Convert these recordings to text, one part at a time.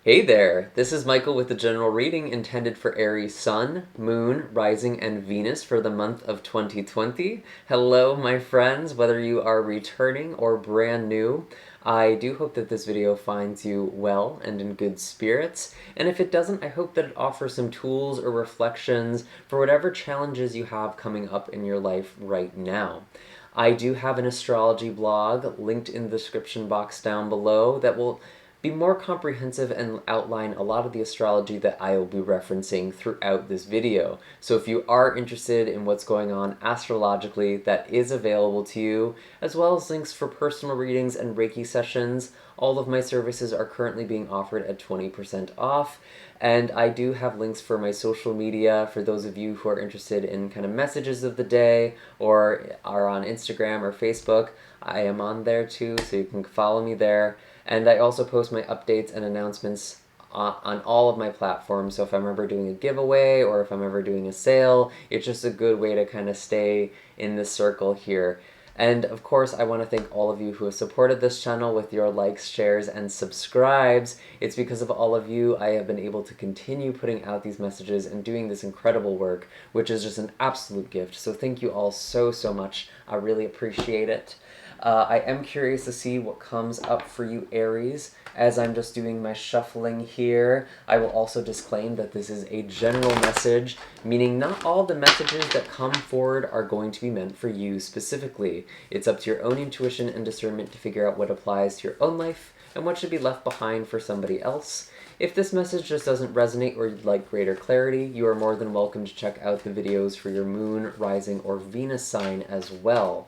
Hey there, this is Michael with the general reading intended for Aries Sun, Moon, Rising, and Venus for the month of 2020. Hello, my friends, whether you are returning or brand new. I do hope that this video finds you well and in good spirits, and if it doesn't, I hope that it offers some tools or reflections for whatever challenges you have coming up in your life right now. I do have an astrology blog linked in the description box down below that will be more comprehensive and outline a lot of the astrology that I will be referencing throughout this video. So if you are interested in what's going on astrologically, that is available to you, as well as links for personal readings and Reiki sessions. All of my services are currently being offered at 20% off, and I do have links for my social media for those of you who are interested in kind of messages of the day or are on Instagram or Facebook. I am on there too, so you can follow me there. And I also post my updates and announcements on all of my platforms, so if I'm ever doing a giveaway or if I'm ever doing a sale, it's just a good way to kind of stay in this circle here. And of course, I want to thank all of you who have supported this channel with your likes, shares, and subscribes. It's because of all of you I have been able to continue putting out these messages and doing this incredible work, which is just an absolute gift. So thank you all so much. I really appreciate it. I am curious to see what comes up for you, Aries. As I'm just doing my shuffling here, I will also disclaim that this is a general message, meaning not all the messages that come forward are going to be meant for you specifically. It's up to your own intuition and discernment to figure out what applies to your own life and what should be left behind for somebody else. If this message just doesn't resonate or you'd like greater clarity, you are more than welcome to check out the videos for your moon, rising, or Venus sign as well.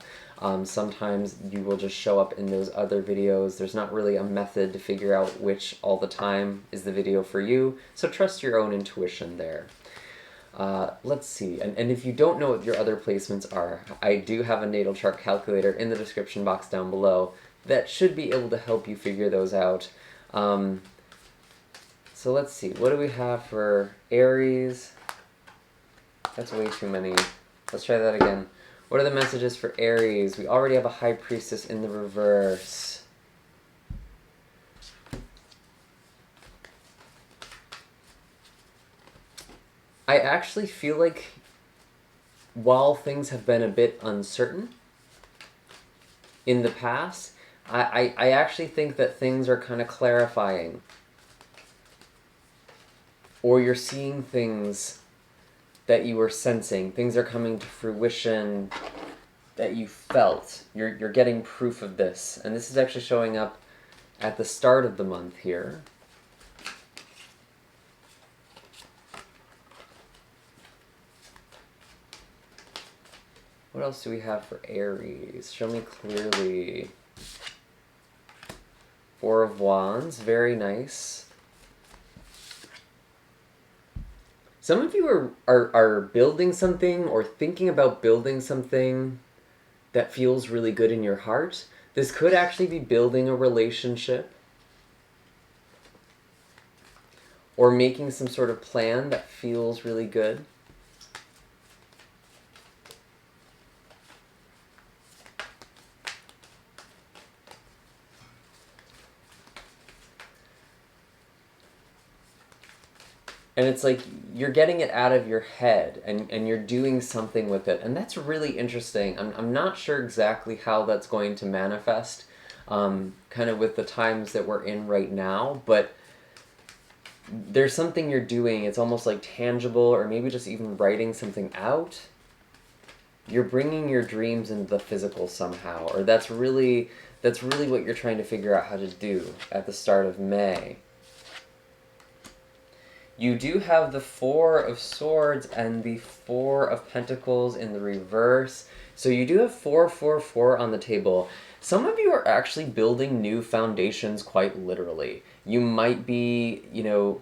Sometimes you will just show up in those other videos. There's not really a method to figure out which all the time is the video for you, so trust your own intuition there. Let's see, and if you don't know what your other placements are, I do have a natal chart calculator in the description box down below that should be able to help you figure those out. So let's see, what do we have for Aries? That's way too many. Let's try that again. What are the messages for Aries? We already have a High Priestess in the reverse. I actually feel like while things have been a bit uncertain in the past, I actually think that things are kind of clarifying. Or you're seeing things that you were sensing. Things are coming to fruition that you felt. You're getting proof of this. And this is actually showing up at the start of the month here. What else do we have for Aries? Show me clearly. Four of Wands, very nice. Some of you are building something or thinking about building something that feels really good in your heart. This could actually be building a relationship or making some sort of plan that feels really good. And it's like you're getting it out of your head and you're doing something with it. And that's really interesting. I'm not sure exactly how that's going to manifest kind of with the times that we're in right now. But there's something you're doing. It's almost like tangible, or maybe just even writing something out. You're bringing your dreams into the physical somehow. Or that's really what you're trying to figure out how to do at the start of May. You do have the Four of Swords and the Four of Pentacles in the reverse. So you do have 4 on the table. Some of you are actually building new foundations quite literally. You might be, you know,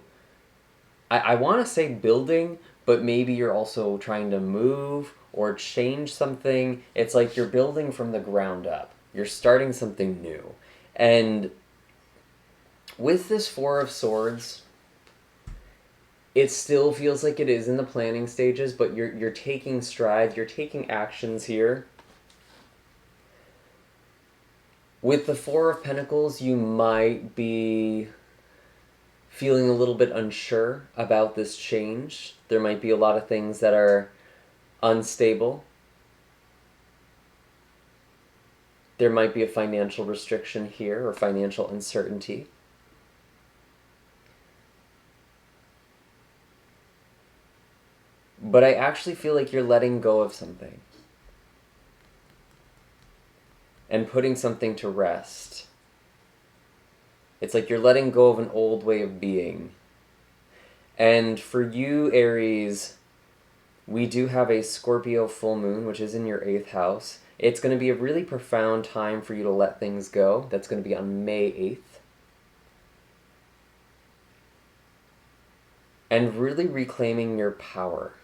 I want to say building, but maybe you're also trying to move or change something. It's like you're building from the ground up. You're starting something new. And with this Four of Swords, it still feels like it is in the planning stages, but you're taking strides, you're taking actions here. With the Four of Pentacles, you might be feeling a little bit unsure about this change. There might be a lot of things that are unstable. There might be a financial restriction here or financial uncertainty. But I actually feel like you're letting go of something and putting something to rest. It's like you're letting go of an old way of being. And for you, Aries, we do have a Scorpio full moon, which is in your 8th house. It's going to be a really profound time for you to let things go. That's going to be on May 8th. And really reclaiming your power.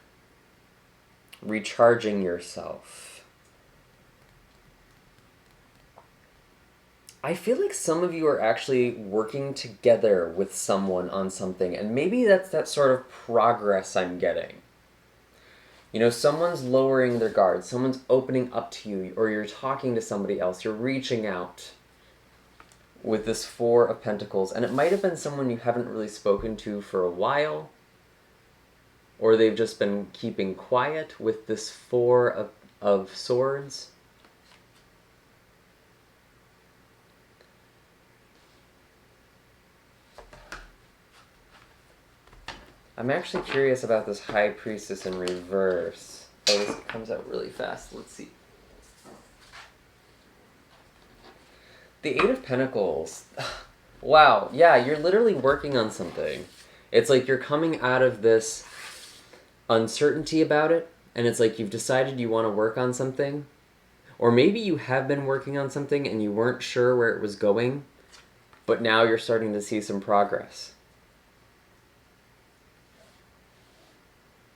Recharging yourself. I feel like some of you are actually working together with someone on something, and maybe that's that sort of progress I'm getting. You know, someone's lowering their guard, someone's opening up to you, or you're talking to somebody else, you're reaching out with this 4 of Pentacles, and it might have been someone you haven't really spoken to for a while, or they've just been keeping quiet with this 4 of Swords. I'm actually curious about this High Priestess in reverse. Oh, this comes out really fast. Let's see. The 8 of Pentacles. Wow, yeah, you're literally working on something. It's like you're coming out of this uncertainty about it, and it's like you've decided you want to work on something. Or maybe you have been working on something and you weren't sure where it was going, but now you're starting to see some progress.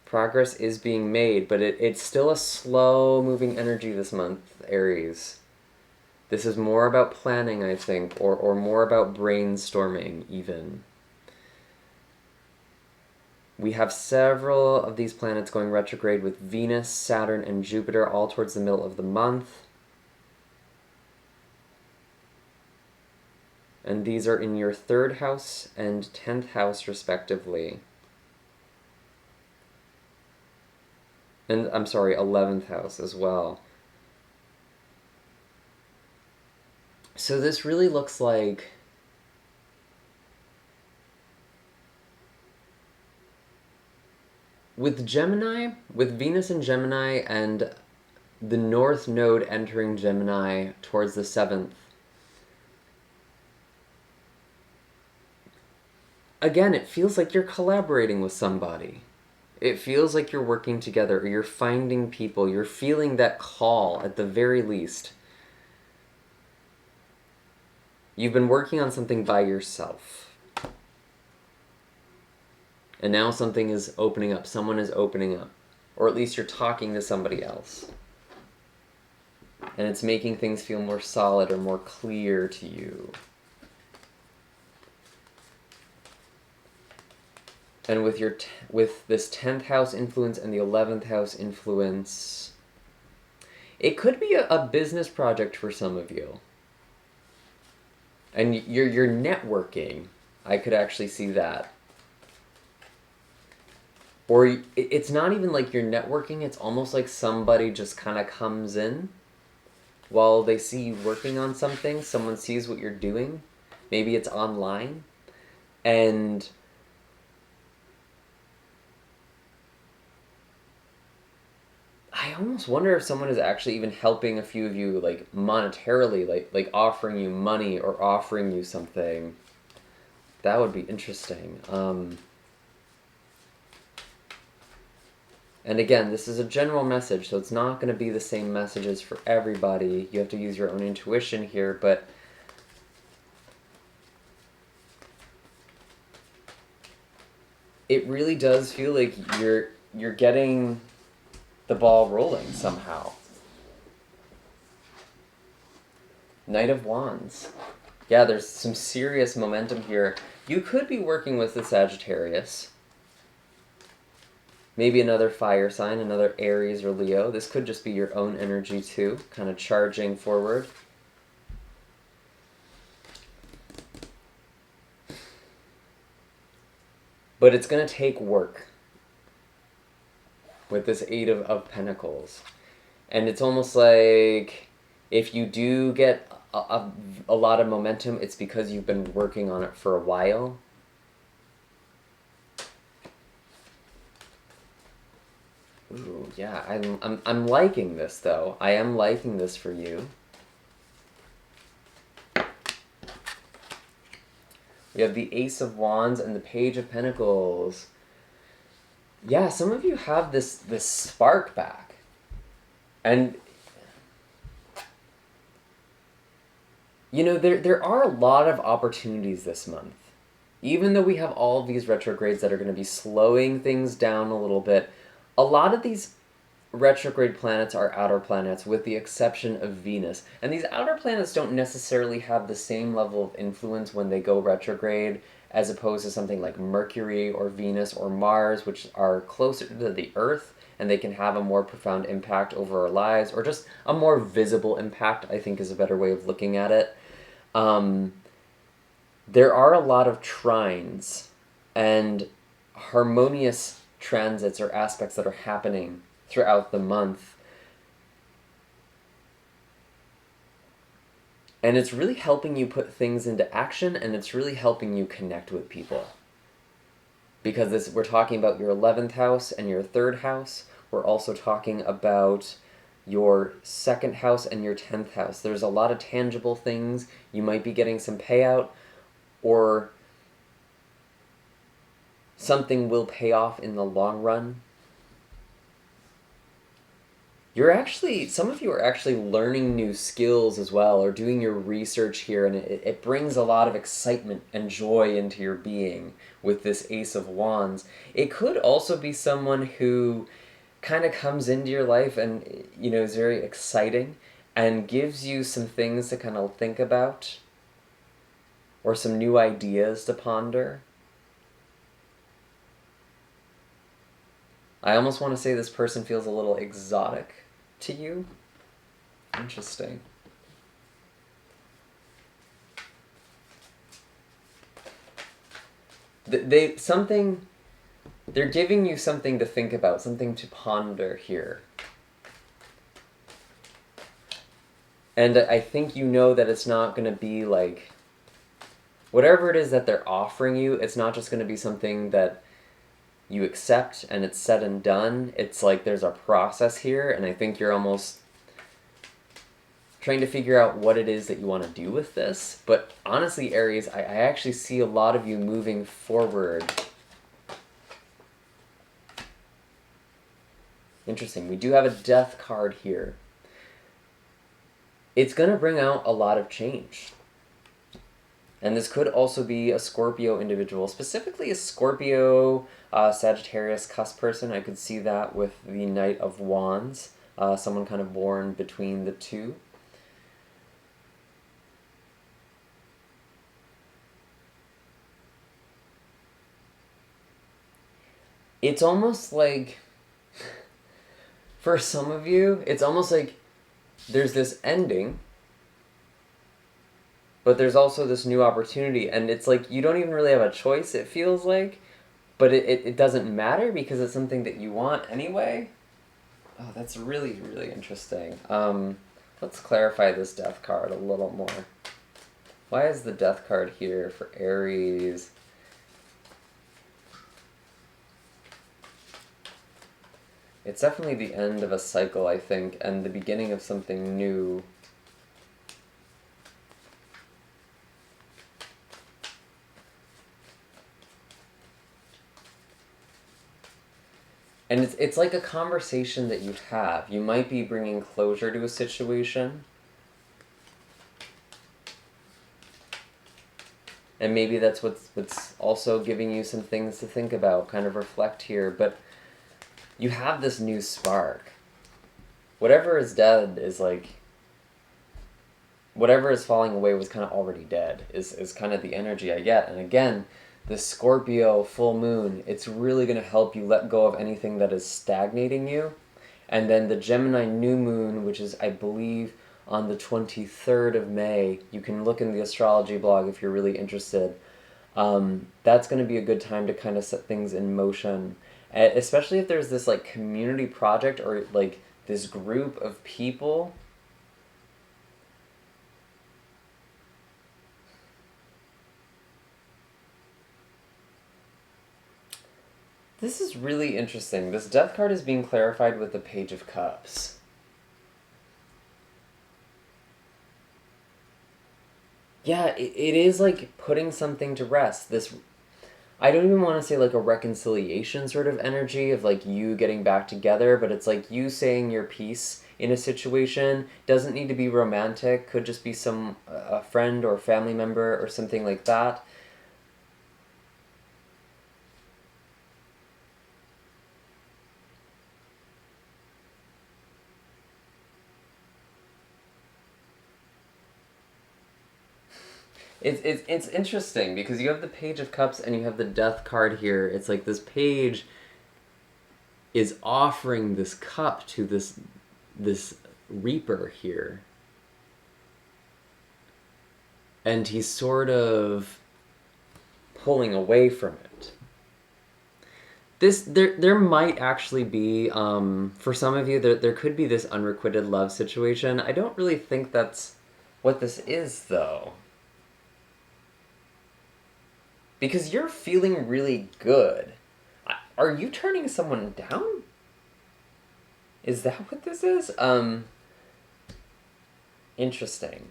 Progress is being made, but it's still a slow-moving energy this month, Aries. This is more about planning, I think, or more about brainstorming, even. We have several of these planets going retrograde with Venus, Saturn, and Jupiter all towards the middle of the month. And these are in your 3rd house and 10th house, respectively. And, I'm sorry, 11th house as well. So this really looks like with Gemini, with Venus in Gemini and the North Node entering Gemini towards the 7th, again, it feels like you're collaborating with somebody. It feels like you're working together, or you're finding people, you're feeling that call at the very least. You've been working on something by yourself. And now something is opening up, someone is opening up. Or at least you're talking to somebody else. And it's making things feel more solid or more clear to you. And with with this 10th house influence and the 11th house influence, it could be a business project for some of you. And you're networking. I could actually see that. Or it's not even like you're networking, it's almost like somebody just kind of comes in while they see you working on something. Someone sees what you're doing. Maybe it's online. And I almost wonder if someone is actually even helping a few of you, like, monetarily, like offering you money or offering you something. That would be interesting. And again, this is a general message, so it's not going to be the same messages for everybody. You have to use your own intuition here, but it really does feel like you're getting the ball rolling somehow. Knight of Wands. Yeah, there's some serious momentum here. You could be working with the Sagittarius. Maybe another fire sign, another Aries or Leo. This could just be your own energy too, kind of charging forward. But it's going to take work with this Eight of Pentacles. And it's almost like if you do get a lot of momentum, it's because you've been working on it for a while. Ooh, yeah, I'm liking this though. I am liking this for you. We have the Ace of Wands and the Page of Pentacles. Yeah, some of you have this spark back. And you know, there are a lot of opportunities this month. Even though we have all of these retrogrades that are going to be slowing things down a little bit, a lot of these retrograde planets are outer planets with the exception of Venus. And these outer planets don't necessarily have the same level of influence when they go retrograde as opposed to something like Mercury or Venus or Mars, which are closer to the Earth and they can have a more profound impact over our lives, or just a more visible impact, I think is a better way of looking at it. There are a lot of trines and harmonious transits or aspects that are happening throughout the month. And it's really helping you put things into action, and it's really helping you connect with people. Because we're talking about your 11th house and your 3rd house. We're also talking about your 2nd house and your 10th house. There's a lot of tangible things. You might be getting some payout, or something will pay off in the long run. Some of you are actually learning new skills as well, or doing your research here, and it brings a lot of excitement and joy into your being with this Ace of Wands. It could also be someone who kind of comes into your life and, you know, is very exciting and gives you some things to kind of think about, or some new ideas to ponder. I almost want to say this person feels a little exotic to you. Interesting. They're giving you something to think about, something to ponder here. And I think you know that it's not going to be like, whatever it is that they're offering you, it's not just going to be something that you accept and it's said and done. It's like there's a process here, and I think you're almost trying to figure out what it is that you want to do with this. But honestly, Aries, I actually see a lot of you moving forward. Interesting. We do have a Death card here. It's going to bring out a lot of change. And this could also be a Scorpio individual, specifically a Scorpio, Sagittarius cusp person. I could see that with the Knight of Wands, someone kind of born between the two. It's almost like, for some of you, it's almost like there's this ending, but there's also this new opportunity, and it's like you don't even really have a choice, it feels like, but it doesn't matter because it's something that you want anyway. Oh, that's really, really interesting. Let's clarify this Death card a little more. Why is the Death card here for Aries? It's definitely the end of a cycle, I think, and the beginning of something new. And it's like a conversation that you have. You might be bringing closure to a situation. And maybe that's what's also giving you some things to think about, kind of reflect here. But you have this new spark. Whatever is dead is like, whatever is falling away was kind of already dead, is kind of the energy I get. And again, the Scorpio full moon, it's really going to help you let go of anything that is stagnating you. And then the Gemini new moon, which is, I believe, on the 23rd of May, you can look in the astrology blog if you're really interested. That's going to be a good time to kind of set things in motion, especially if there's this like community project or like this group of people. This is really interesting. This Death card is being clarified with the Page of Cups. Yeah, it is like putting something to rest. This, I don't even want to say like a reconciliation sort of energy of like you getting back together, but it's like you saying your piece in a situation. Doesn't need to be romantic, could just be a friend or family member or something like that. It's interesting because you have the Page of Cups and you have the Death card here. It's like this page is offering this cup to this reaper here. And he's sort of pulling away from it. There might actually be, for some of you, there could be this unrequited love situation. I don't really think that's what this is, though. Because you're feeling really good. Are you turning someone down? Is that what this is? Interesting.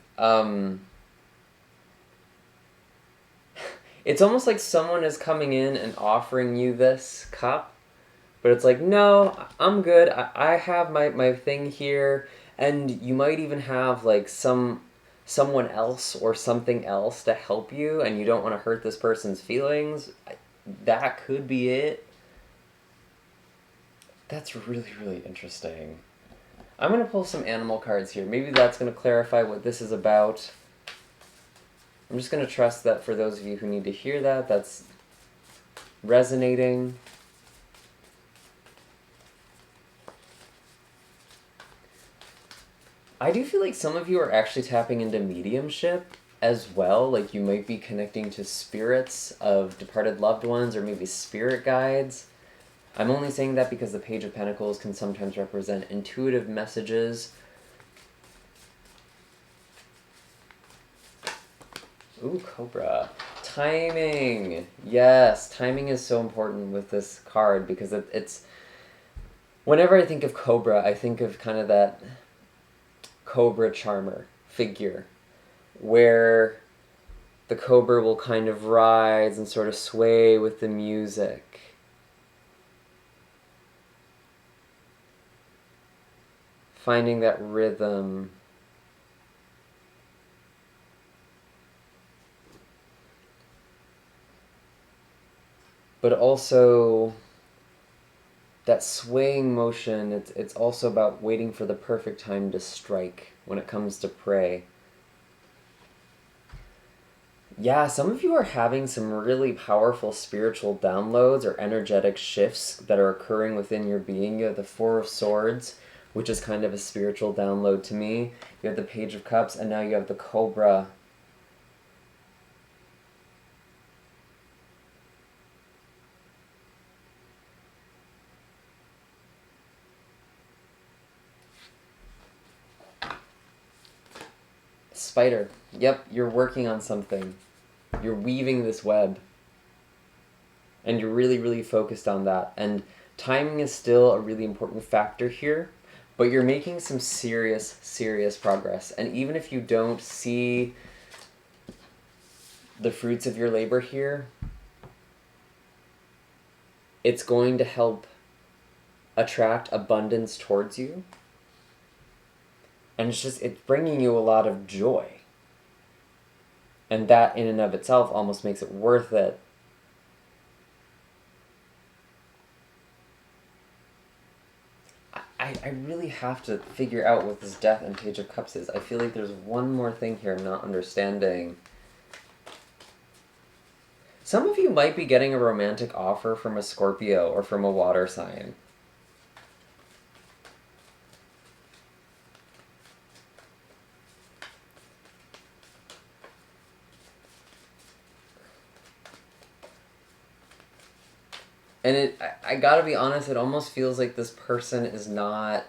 It's almost like someone is coming in and offering you this cup, but it's like, no, I'm good. I have my thing here, and you might even have like someone else or something else to help you, and you don't want to hurt this person's feelings. That could be it. That's really, really interesting. I'm going to pull some animal cards here. Maybe that's going to clarify what this is about. I'm just going to trust that for those of you who need to hear that, that's resonating. I do feel like some of you are actually tapping into mediumship as well. Like you might be connecting to spirits of departed loved ones or maybe spirit guides. I'm only saying that because the Page of Pentacles can sometimes represent intuitive messages. Ooh, Cobra. Timing! Yes, timing is so important with this card because it's... Whenever I think of Cobra, I think of kind of that Cobra charmer figure where the Cobra will kind of rise and sort of sway with the music. Finding that rhythm. But also that swaying motion, it's also about waiting for the perfect time to strike when it comes to prey. Yeah, some of you are having some really powerful spiritual downloads or energetic shifts that are occurring within your being. You have the Four of Swords, which is kind of a spiritual download to me. You have the Page of Cups, and now you have the Cobra. Spider. Yep, you're working on something. You're weaving this web. And you're really, really focused on that. And timing is still a really important factor here, but you're making some serious, serious progress. And even if you don't see the fruits of your labor here, it's going to help attract abundance towards you. And it's bringing you a lot of joy. And that in and of itself almost makes it worth it. I really have to figure out what this Death and Page of Cups is. I feel like there's one more thing here I'm not understanding. Some of you might be getting a romantic offer from a Scorpio or from a water sign. And I gotta be honest, it almost feels like this person is not...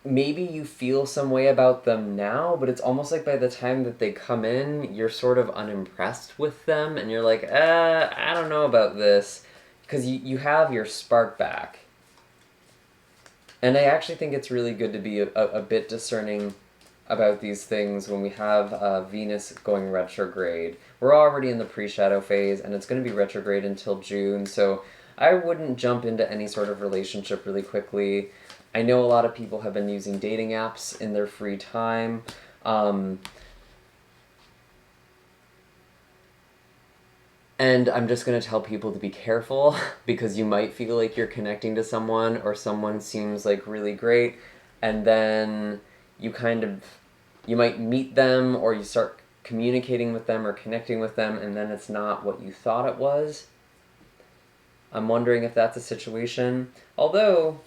maybe you feel some way about them now, but it's almost like by the time that they come in, you're sort of unimpressed with them, and you're like, I don't know about this, because you have your spark back. And I actually think it's really good to be a bit discerning about these things when we have Venus going retrograde. We're already in the pre-shadow phase, and it's going to be retrograde until June, so I wouldn't jump into any sort of relationship really quickly. I know a lot of people have been using dating apps in their free time. And I'm just going to tell people to be careful because you might feel like you're connecting to someone or someone seems like really great, and then you might meet them or you start communicating with them or connecting with them, and then it's not what you thought it was. I'm wondering if that's a situation. Although,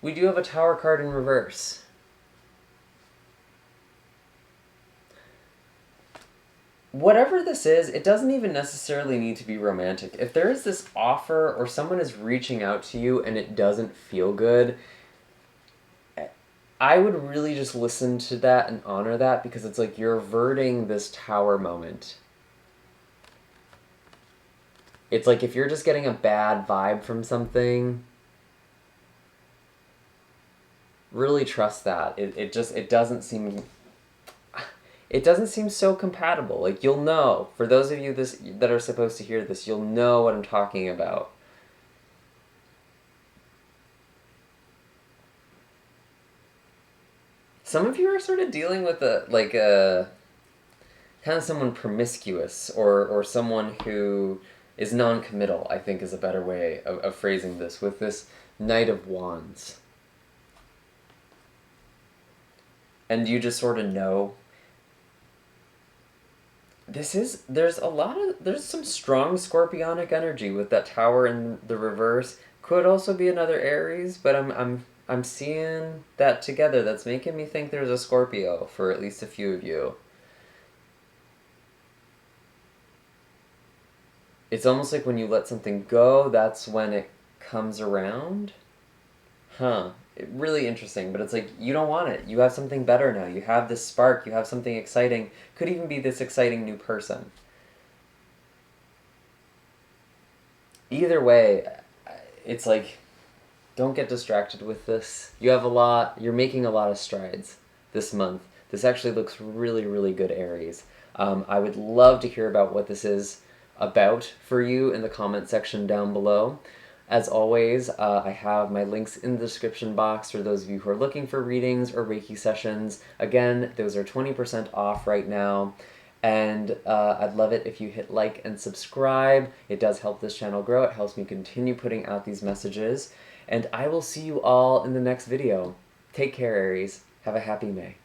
we do have a Tower card in reverse. Whatever this is, it doesn't even necessarily need to be romantic. If there is this offer or someone is reaching out to you and it doesn't feel good, I would really just listen to that and honor that, because it's like you're averting this Tower moment. It's like if you're just getting a bad vibe from something, really trust that. It doesn't seem... it doesn't seem so compatible. Like, you'll know. For those of you that are supposed to hear this, you'll know what I'm talking about. Some of you are sort of dealing with a kind of someone promiscuous, or someone who is non-committal, I think is a better way of phrasing this, with this Knight of Wands. And you just sort of know. There's some strong scorpionic energy with that Tower in the reverse. Could also be another Aries, but I'm seeing that together. That's making me think there's a Scorpio for at least a few of you. It's almost like when you let something go, that's when it comes around. Really interesting, but it's like, you don't want it. You have something better now. You have this spark. You have something exciting. Could even be this exciting new person. Either way, it's like, don't get distracted with this. You're making a lot of strides this month. This actually looks really, really good, Aries. I would love to hear about what this is about for you in the comment section down below. As always, I have my links in the description box for those of you who are looking for readings or Reiki sessions. Again, those are 20% off right now. And I'd love it if you hit like and subscribe. It does help this channel grow. It helps me continue putting out these messages. And I will see you all in the next video. Take care, Aries. Have a happy May.